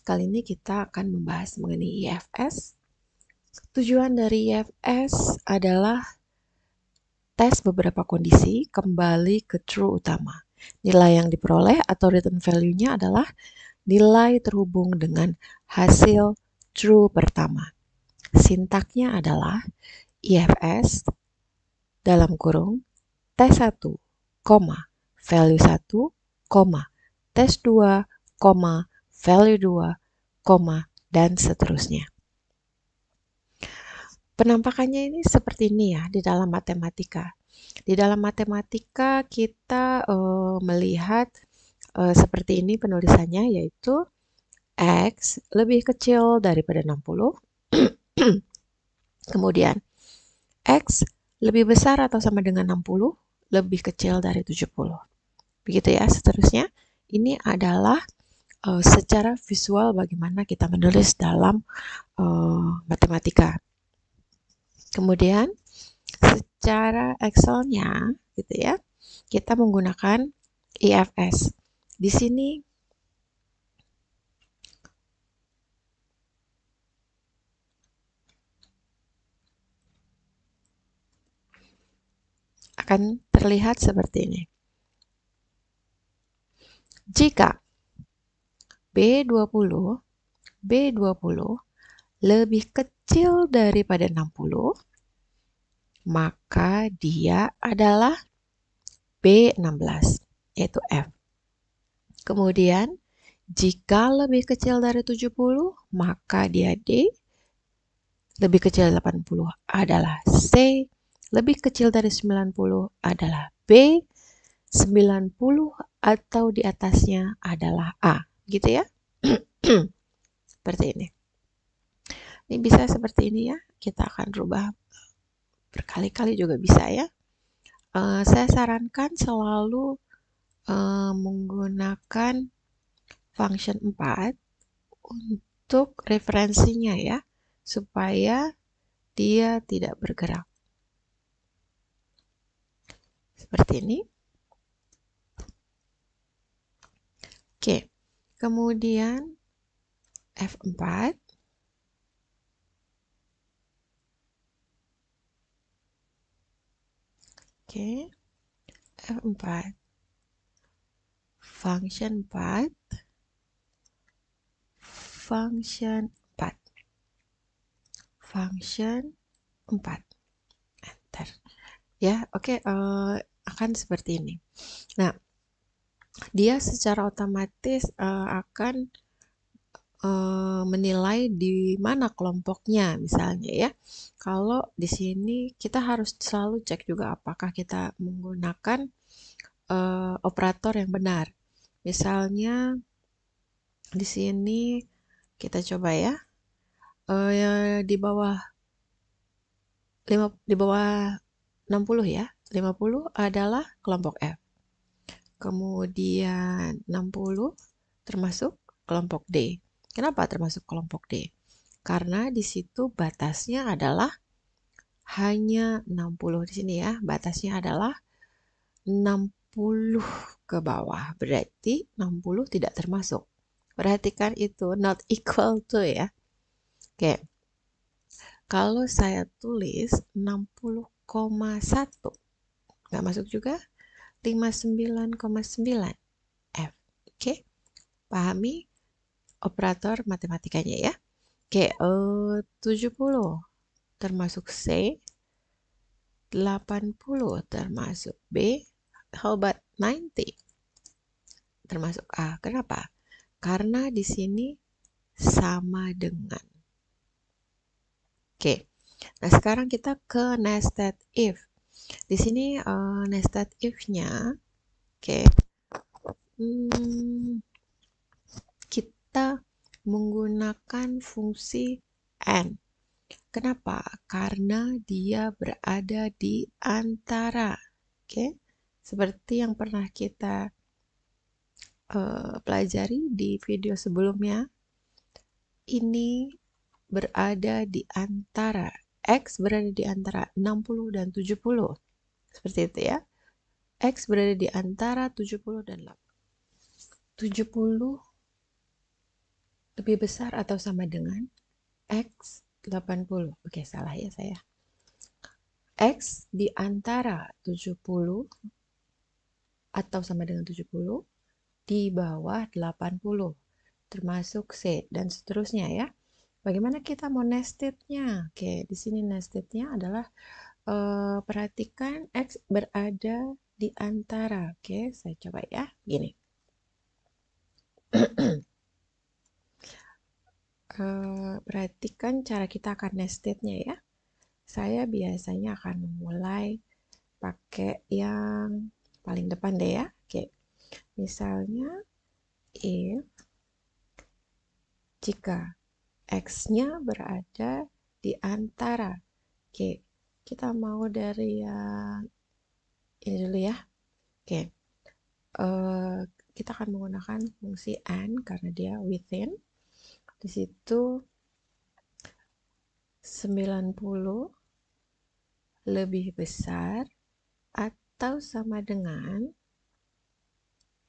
Kali ini kita akan membahas mengenai IFS. Tujuan dari IFS adalah tes beberapa kondisi kembali ke true utama. Nilai yang diperoleh atau return value-nya adalah nilai terhubung dengan hasil true pertama. Sintaknya adalah IFS dalam kurung tes 1, value 1, tes 2, value 2, dan seterusnya. Penampakannya ini seperti ini ya di dalam matematika. Di dalam matematika kita melihat seperti ini penulisannya, yaitu X lebih kecil daripada 60. Kemudian X lebih besar atau sama dengan 60, lebih kecil dari 70. Begitu ya seterusnya. Ini adalah secara visual bagaimana kita menulis dalam matematika. Kemudian secara Excel-nya gitu ya, kita menggunakan IFS. Di sini akan terlihat seperti ini. Jika B20 lebih kecil daripada 60, maka dia adalah B16, yaitu F. Kemudian, jika lebih kecil dari 70, maka dia D. Lebih kecil dari 80 adalah C. Lebih kecil dari 90 adalah B. 90 atau di atasnya adalah A. Gitu ya. Seperti ini. Ini bisa seperti ini ya. Kita akan rubah berkali-kali juga bisa ya. Saya sarankan selalu menggunakan function 4 untuk referensinya ya, supaya dia tidak bergerak. Seperti ini. Oke, kemudian F4. Oke, F4. Function 4. Function 4. Function 4. Enter. Ya, oke, akan seperti ini. Nah, dia secara otomatis akan menilai di mana kelompoknya misalnya ya. Kalau di sini kita harus selalu cek juga apakah kita menggunakan operator yang benar. Misalnya di sini kita coba ya, di bawah 60 ya. 50 adalah kelompok F. Kemudian 60 termasuk kelompok D. Kenapa termasuk kelompok D? Karena di situ batasnya adalah hanya 60 di sini ya. Batasnya adalah 60 ke bawah. Berarti 60 tidak termasuk. Perhatikan itu not equal to ya. Oke. Kalau saya tulis 60,1 nggak masuk juga. 59,9 F. Oke. Pahami operator matematikanya ya. Oke, 70 termasuk C, 80 termasuk B, how about 90 termasuk A. Kenapa? Karena di sini sama dengan. Oke. Nah, sekarang kita ke nested if. Di sini nested if-nya oke. Kita menggunakan fungsi N. Kenapa? Karena dia berada di antara. Oke. Seperti yang pernah kita pelajari di video sebelumnya. Ini berada di antara. X berada di antara 60 dan 70. Seperti itu ya. X berada di antara 70 dan 70 lebih besar atau sama dengan X 80. Oke, salah ya saya. X di antara 70 atau sama dengan 70 di bawah 80, termasuk C, dan seterusnya ya. Bagaimana kita mau nested-nya? Oke, di sini nested-nya adalah perhatikan X berada di antara. Oke, saya coba ya. Gini. Perhatikan cara kita akan nested-nya ya. Saya biasanya akan memulai pakai yang paling depan deh ya. Oke. Misalnya if jika X-nya berada di antara. Oke, kita mau dari yang ini dulu ya. Oke, kita akan menggunakan fungsi AND karena dia within. Di situ 90 lebih besar atau sama dengan,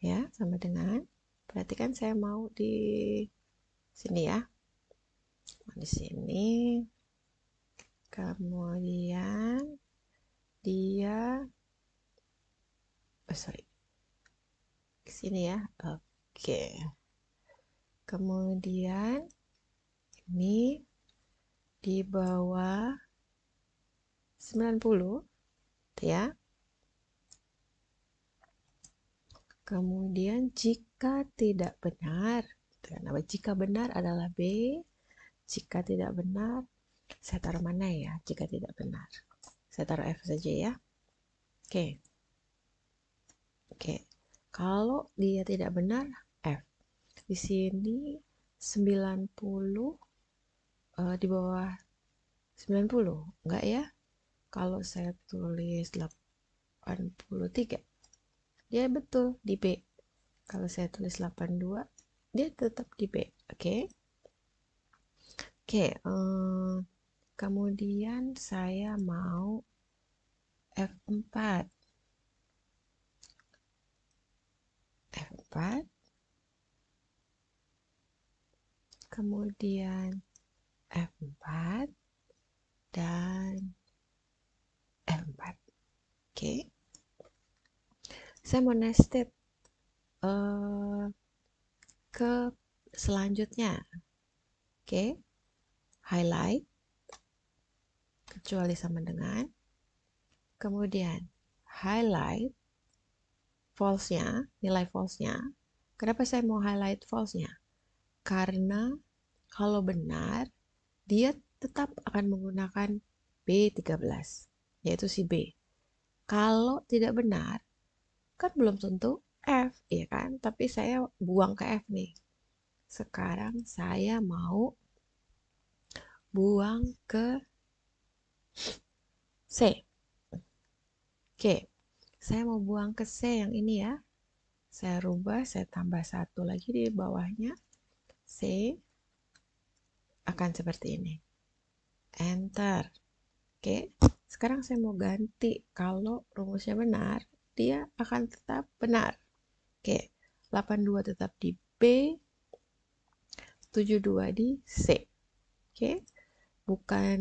ya, sama dengan. Perhatikan saya mau di sini ya. Di sini. Kemudian dia sorry. Ke sini ya. Oke. Kemudian ini di bawah 90 ya. Kemudian jika tidak benar, kenapa jika benar adalah B, jika tidak benar saya taruh mana ya? Jika tidak benar saya taruh F saja ya. Oke. Oke. Kalau dia tidak benar F. Di sini 90 di bawah 90 enggak ya? Kalau saya tulis 83 dia betul di B. Kalau saya tulis 82 dia tetap di B. Oke. Oke, kemudian saya mau F4. F4. Kemudian F4 dan F4. Oke. Saya mau nested ke selanjutnya. Oke. Highlight kecuali sama dengan. Kemudian highlight false-nya, nilai false-nya. Kenapa saya mau highlight false-nya? Karena kalau benar, dia tetap akan menggunakan B13, yaitu si B. Kalau tidak benar, kan belum tentu F, ya kan? Tapi saya buang ke F nih. Sekarang saya mau buang ke C. Oke, saya mau buang ke C yang ini ya. Saya rubah, saya tambah satu lagi di bawahnya. C akan seperti ini. Enter. Oke, sekarang saya mau ganti. Kalau rumusnya benar, dia akan tetap benar. Oke, 82 tetap di B, 72 di C. Oke, bukan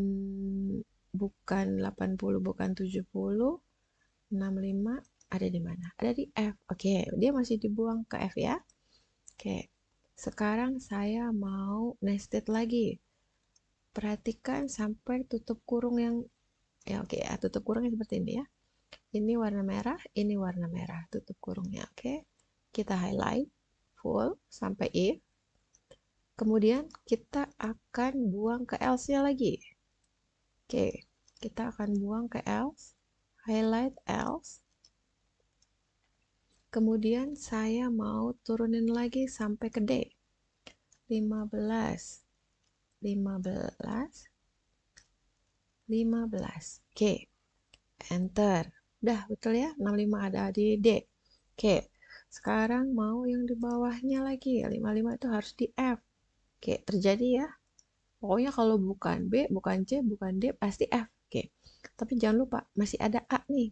80, bukan 70, 65 ada di mana? Ada di F. Oke, dia masih dibuang ke F ya. Oke, sekarang saya mau nested lagi. Perhatikan sampai tutup kurung yang ya, oke ya, tutup kurungnya seperti ini ya. Ini warna merah, ini warna merah, tutup kurungnya. Oke, kita highlight full sampai if. Kemudian kita akan buang ke else-nya lagi. Oke, kita akan buang ke else, highlight else. Kemudian saya mau turunin lagi sampai ke D. 15, 15, 15. Oke, enter. Udah, betul ya? 65 ada di D. Oke, sekarang mau yang di bawahnya lagi. 55 itu harus di F. Oke, terjadi ya. Pokoknya kalau bukan B, bukan C, bukan D, pasti F. Oke, tapi jangan lupa, masih ada A nih.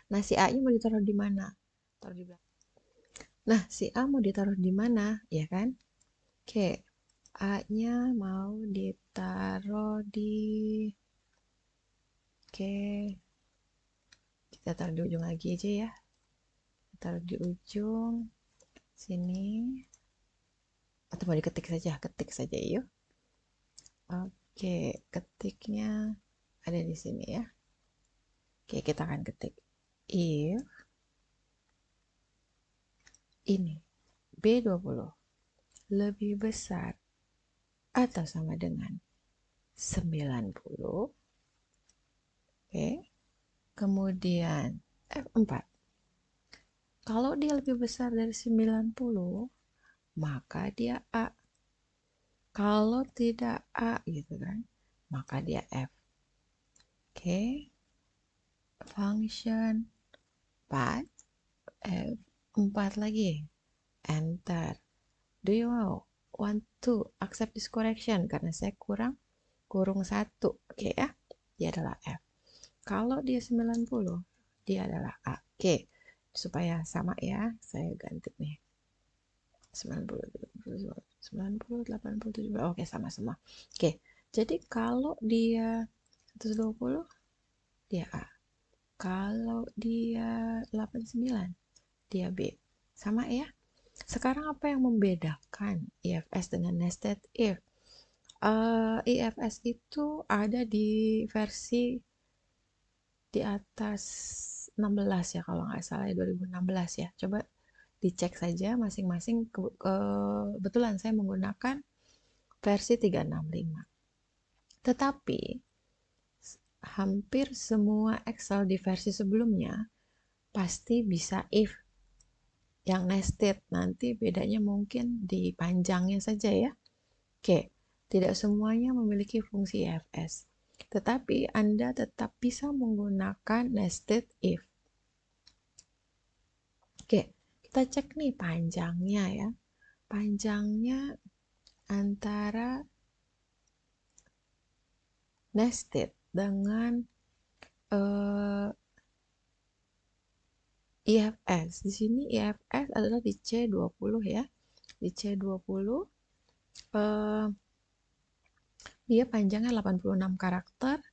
Nah, si A-nya mau ditaruh di mana? Taruh di belakang. Nah, si A mau ditaruh di mana? Ya kan? Oke, A-nya mau ditaruh di... Oke, kita taruh di ujung lagi aja ya. Taruh di ujung sini. Atau mau diketik saja? Ketik saja yuk. Oke, ketiknya ada di sini ya. Oke, kita akan ketik if ini B20 lebih besar atau sama dengan 90. Oke. Kemudian F4. Kalau dia lebih besar dari 90, maka dia A. Kalau tidak A gitu kan, maka dia F. Oke. Function 4 F4 lagi. Enter. Do you want to accept this correction? Karena saya kurung 1. Oke ya. Dia adalah F. Kalau dia 90, dia adalah A. Oke. Supaya sama ya, saya ganti nih. 90, 90, 80, 70. Oke, sama semua. Oke. Jadi kalau dia 120, dia A. Kalau dia 89, dia B. Sama ya. Sekarang apa yang membedakan IFS dengan nested if? IFS itu ada di versi di atas 16 ya kalau nggak salah ya, 2016 ya. Coba dicek saja masing-masing. Kebetulan saya menggunakan versi 365. Tetapi hampir semua Excel di versi sebelumnya pasti bisa if yang nested. Nanti bedanya mungkin di panjangnya saja ya. Oke, tidak semuanya memiliki fungsi IFS. Tetapi Anda tetap bisa menggunakan nested if. Oke, kita cek nih panjangnya ya. Panjangnya antara nested dengan IFS. Di sini IFS adalah di C20 ya. Di C20 dia panjangnya 86 karakter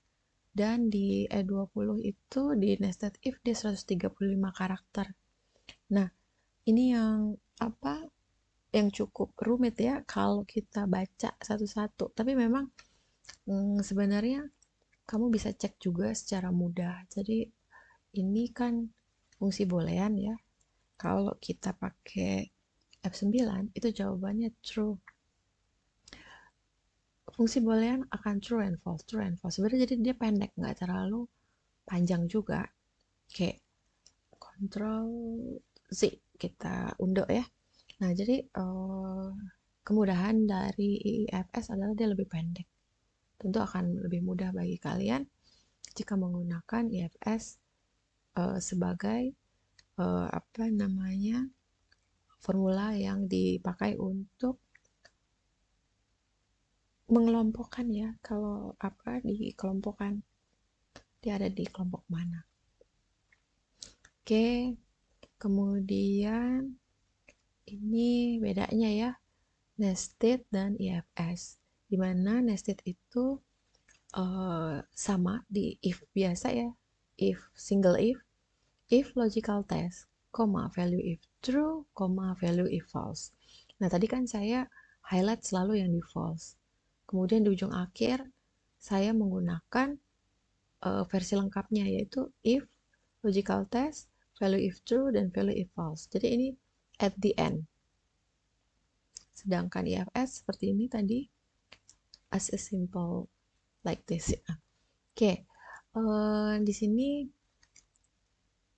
dan di E20 itu di nested if dia 135 karakter. Nah, ini yang apa? Yang cukup rumit ya kalau kita baca satu-satu. Tapi memang sebenarnya kamu bisa cek juga secara mudah. Jadi ini kan fungsi boolean ya. Kalau kita pakai F9 itu jawabannya true. Fungsi boolean akan true and false, true and false. Sebenarnya jadi dia pendek, nggak terlalu panjang juga. Oke, Ctrl Z kita unduh ya. Nah, jadi kemudahan dari IIFS adalah dia lebih pendek. Tentu akan lebih mudah bagi kalian jika menggunakan IFS sebagai apa namanya formula yang dipakai untuk mengelompokkan ya. Kalau apa dikelompokkan, dia ada di kelompok mana. Oke, kemudian ini bedanya ya, nested dan IFS. Dimana nested itu sama di if biasa ya, if single if logical test, value if true, value if false. Nah tadi kan saya highlight selalu yang di false. Kemudian di ujung akhir saya menggunakan versi lengkapnya yaitu if logical test, value if true, dan value if false. Jadi ini at the end. Sedangkan IFS seperti ini tadi as a simple like this. Oke, di sini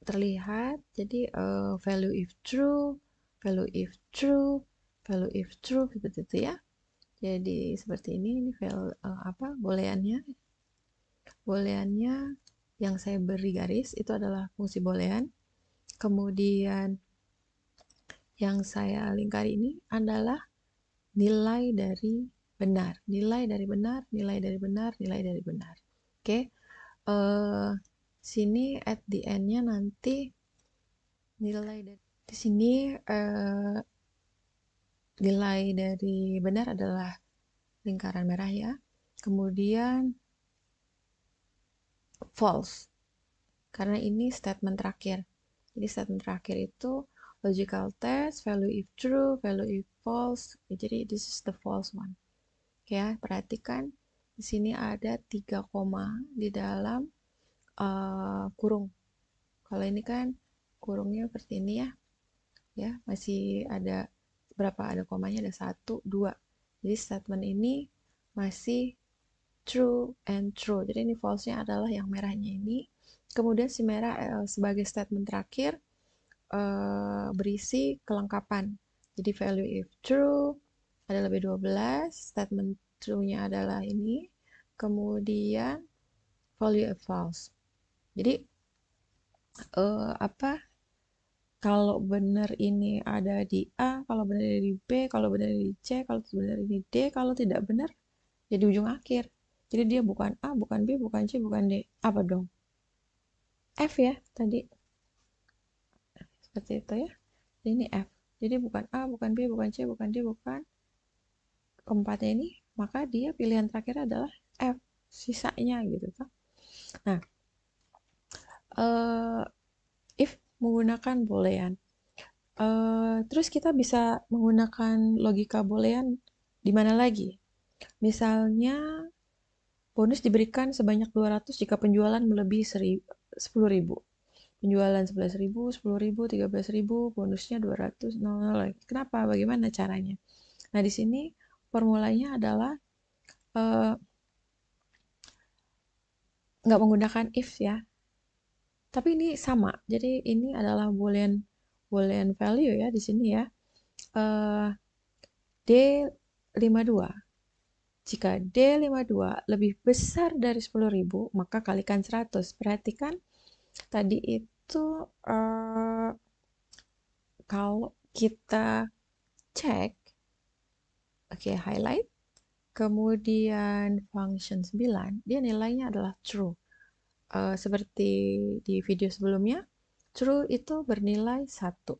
terlihat jadi value if true, value if true, value if true seperti itu ya. Jadi seperti ini value apa booleannya yang saya beri garis itu adalah fungsi boolean. Kemudian yang saya lingkari ini adalah nilai dari benar, nilai dari benar, nilai dari benar, nilai dari benar. Oke, sini at the end-nya nanti nilai dari di sini nilai dari benar adalah lingkaran merah ya. Kemudian false, karena ini statement terakhir. Jadi statement terakhir itu logical test, value if true, value if false. Jadi this is the false one. Ya, perhatikan di sini ada 3 koma di dalam kurung. Kalau ini kan kurungnya seperti ini ya. Ya, masih ada berapa? Ada komanya, ada 1, 2. Jadi statement ini masih true and true. Jadi ini false-nya adalah yang merahnya ini. Kemudian si merah sebagai statement terakhir berisi kelengkapan. Jadi value if true ada lebih 12, statement true-nya adalah ini. Kemudian value if false. Jadi kalau benar ini ada di A, kalau benar di B, kalau benar di C, kalau benar di D, kalau tidak benar ya di ujung akhir. Jadi dia bukan A, bukan B, bukan C, bukan D. Apa dong? F ya tadi. Seperti itu ya. Ini F. Jadi bukan A, bukan B, bukan C, bukan D, bukan keempatnya ini. Maka dia pilihan terakhir adalah F. Sisanya gitu kan. Nah, if menggunakan boolean. Terus kita bisa menggunakan logika boolean di mana lagi? Misalnya bonus diberikan sebanyak 200 jika penjualan melebihi 10.000. Penjualan 11.000, 10.000, 13.000, bonusnya 200. Kenapa? Bagaimana caranya? Nah, di sini formulanya adalah nggak menggunakan if ya. Tapi ini sama. Jadi ini adalah boolean value ya di sini ya. D52. Jika D52 lebih besar dari 10.000, maka kalikan 100. Perhatikan tadi itu kalau kita cek, oke, highlight, kemudian function 9, dia nilainya adalah true. Seperti di video sebelumnya, true itu bernilai 1.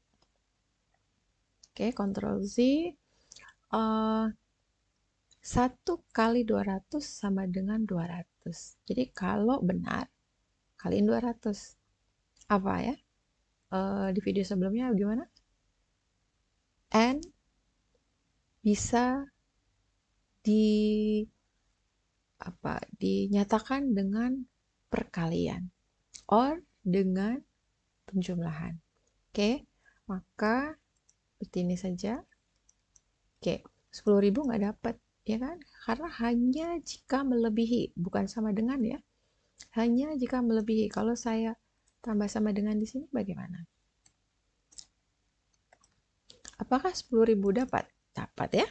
Oke, Ctrl Z. 1 kali 200 sama dengan 200. Jadi kalau benar, kaliin 200. Apa ya? Di video sebelumnya gimana? N bisa dinyatakan dengan perkalian or dengan penjumlahan. Oke, maka seperti ini saja. Oke, 10.000 nggak dapat, ya kan? Karena hanya jika melebihi, bukan sama dengan ya. Hanya jika melebihi. Kalau saya tambah sama dengan di sini bagaimana? Apakah 10.000 dapat? Dapat ya.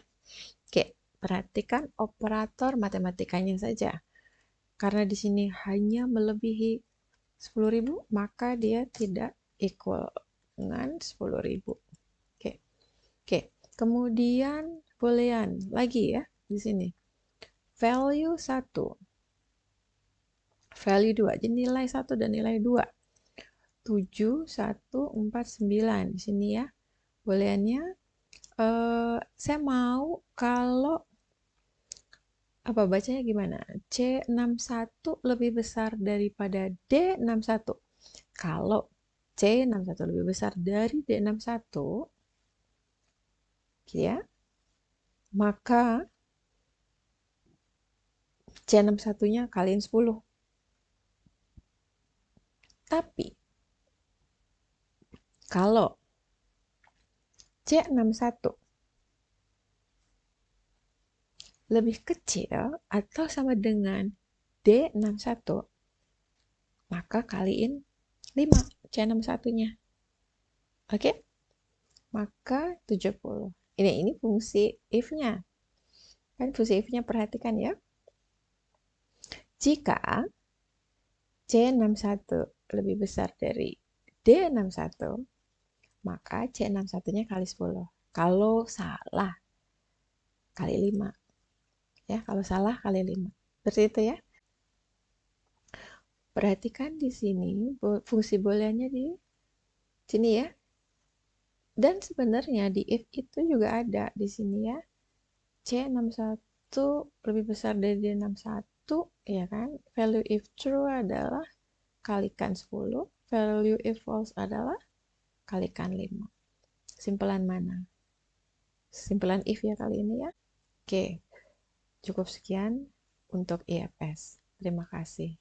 Oke, perhatikan operator matematikanya saja. Karena di sini hanya melebihi 10.000, maka dia tidak equal dengan 10.000. Oke. Oke. Kemudian boolean lagi ya di sini. Value 1. Value 2. Jadi nilai 1 dan nilai 2. 7, 1, 4, 9. Di sini ya. Booleannya saya mau kalau apa bacanya gimana? C61 lebih besar daripada D61. Kalau C61 lebih besar dari D61, ya, maka C61-nya kaliin 10. Tapi kalau C61 lebih kecil atau sama dengan D61, maka kaliin 5 C61-nya. Oke? Maka 70. Ini fungsi if-nya. Kan fungsi if-nya perhatikan ya. Jika C61 lebih besar dari D61, maka C61-nya kali 10. Kalau salah, kali 5. Ya, kalau salah kali 5. Seperti itu ya. Perhatikan di sini fungsi booleannya di sini ya. Dan sebenarnya di if itu juga ada di sini ya. C61 lebih besar dari D61, ya kan? Value if true adalah kalikan 10, value if false adalah kalikan 5. Simpelan mana? Simpelan if ya kali ini ya. Oke, cukup sekian untuk IFS. Terima kasih.